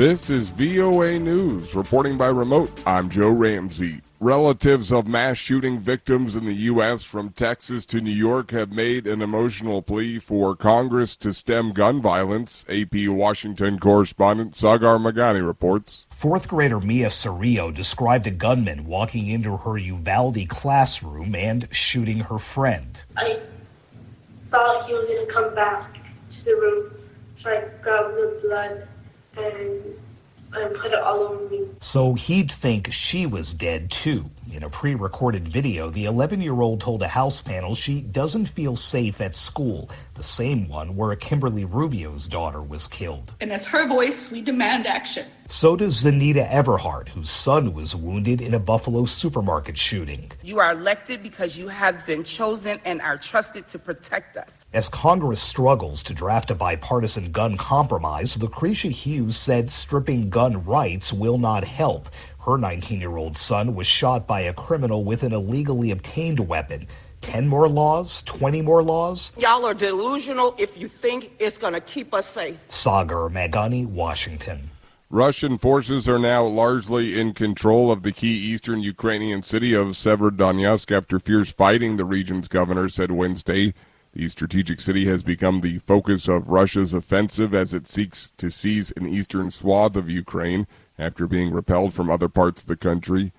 This is VOA News. Reporting by remote, I'm Joe Ramsey. Relatives of mass shooting victims in the U.S. from Texas to New York have made an emotional plea for Congress to stem gun violence. AP Washington correspondent Sagar Magani reports. Fourth grader Mia Cerrillo described a gunman walking into her Uvalde classroom and shooting her friend. I thought he was going to come back to the room, so I grabbed the blood and put it all over me. So he'd think she was dead too. In a pre-recorded video, the 11-year-old told a House panel she doesn't feel safe at school, the same one where Kimberly Rubio's daughter was killed. And as her voice, we demand action. So does Zanita Everhart, whose son was wounded in a Buffalo supermarket shooting. You are elected because you have been chosen and are trusted to protect us. As Congress struggles to draft a bipartisan gun compromise, Lucretia Hughes said stripping gun rights will not help. Her 19-year-old son was shot by a criminal with an illegally obtained weapon. 10 more laws? 20 more laws? Y'all are delusional if you think it's going to keep us safe. Sagar Magani, Washington. Russian forces are now largely in control of the key eastern Ukrainian city of Severodonetsk after fierce fighting, the region's governor said Wednesday. The strategic city has become the focus of Russia's offensive as it seeks to seize an eastern swath of Ukraine after being repelled from other parts of the country.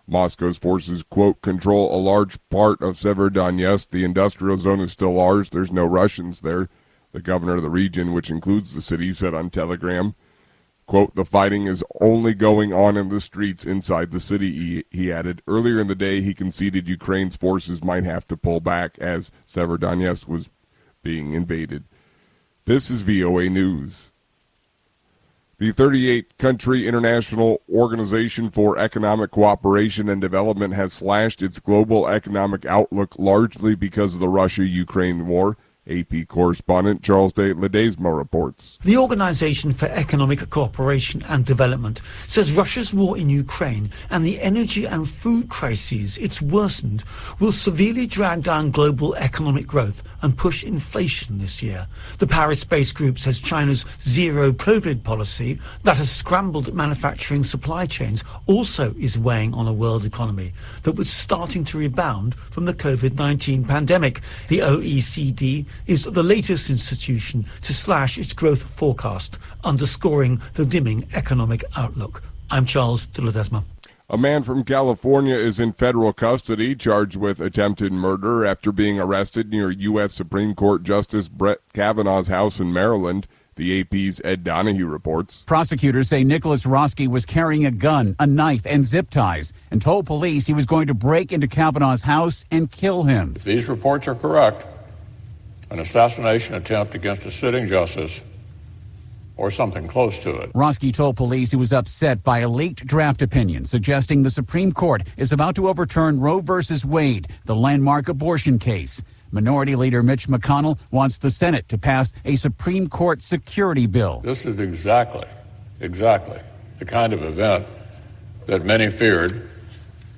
Moscow's forces, quote, control a large part of Severodonetsk. The industrial zone is still ours. There's no Russians there. The governor of the region, which includes the city, said on Telegram, quote, the fighting is only going on in the streets inside the city, he added. Earlier in the day, he conceded Ukraine's forces might have to pull back as Severodonetsk was being invaded. This is VOA News. The 38-country International Organization for Economic Cooperation and Development has slashed its global economic outlook largely because of the Russia-Ukraine war. AP correspondent Charles de Ledesma reports. The Organization for Economic Cooperation and Development says Russia's war in Ukraine and the energy and food crises it's worsened will severely drag down global economic growth and push inflation this year. The Paris-based group says China's zero-COVID policy that has scrambled manufacturing supply chains also is weighing on a world economy that was starting to rebound from the COVID-19 pandemic. The OECD is the latest institution to slash its growth forecast, underscoring the dimming economic outlook. I'm Charles de Ledesma. A man from California is in federal custody charged with attempted murder after being arrested near U.S. Supreme Court Justice Brett Kavanaugh's house in Maryland. The AP's Ed Donahue reports. Prosecutors say Nicholas Roski was carrying a gun, a knife, and zip ties and told police he was going to break into Kavanaugh's house and kill him. If these reports are correct, an assassination attempt against a sitting justice or something close to it. Roski told police he was upset by a leaked draft opinion suggesting the Supreme Court is about to overturn Roe v. Wade, the landmark abortion case. Minority Leader Mitch McConnell wants the Senate to pass a Supreme Court security bill. This is exactly the kind of event that many feared,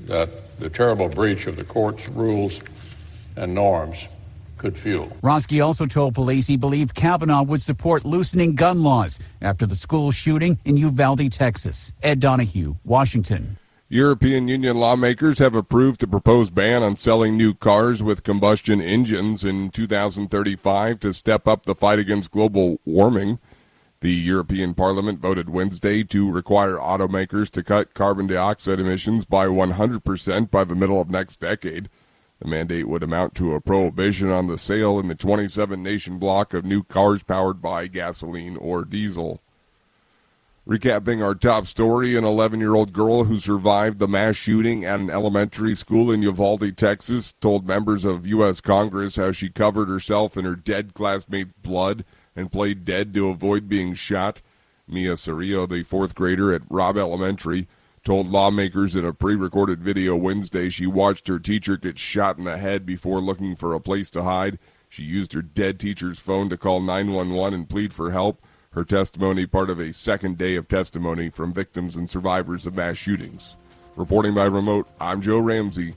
that the terrible breach of the court's rules and norms could fuel. Roski also told police he believed Kavanaugh would support loosening gun laws after the school shooting in Uvalde, Texas. Ed Donahue, Washington. European Union lawmakers have approved a proposed ban on selling new cars with combustion engines in 2035 to step up the fight against global warming. The European Parliament voted Wednesday to require automakers to cut carbon dioxide emissions by 100% by the middle of next decade. The mandate would amount to a prohibition on the sale in the 27-nation bloc of new cars powered by gasoline or diesel. Recapping our top story, an 11-year-old girl who survived the mass shooting at an elementary school in Uvalde, Texas, told members of U.S. Congress how she covered herself in her dead classmate's blood and played dead to avoid being shot. Mia Cerrillo, the fourth grader at Robb Elementary, told lawmakers in a pre-recorded video Wednesday she watched her teacher get shot in the head before looking for a place to hide. She used her dead teacher's phone to call 911 and plead for help. Her testimony part of a second day of testimony from victims and survivors of mass shootings. Reporting by remote, I'm Joe Ramsey.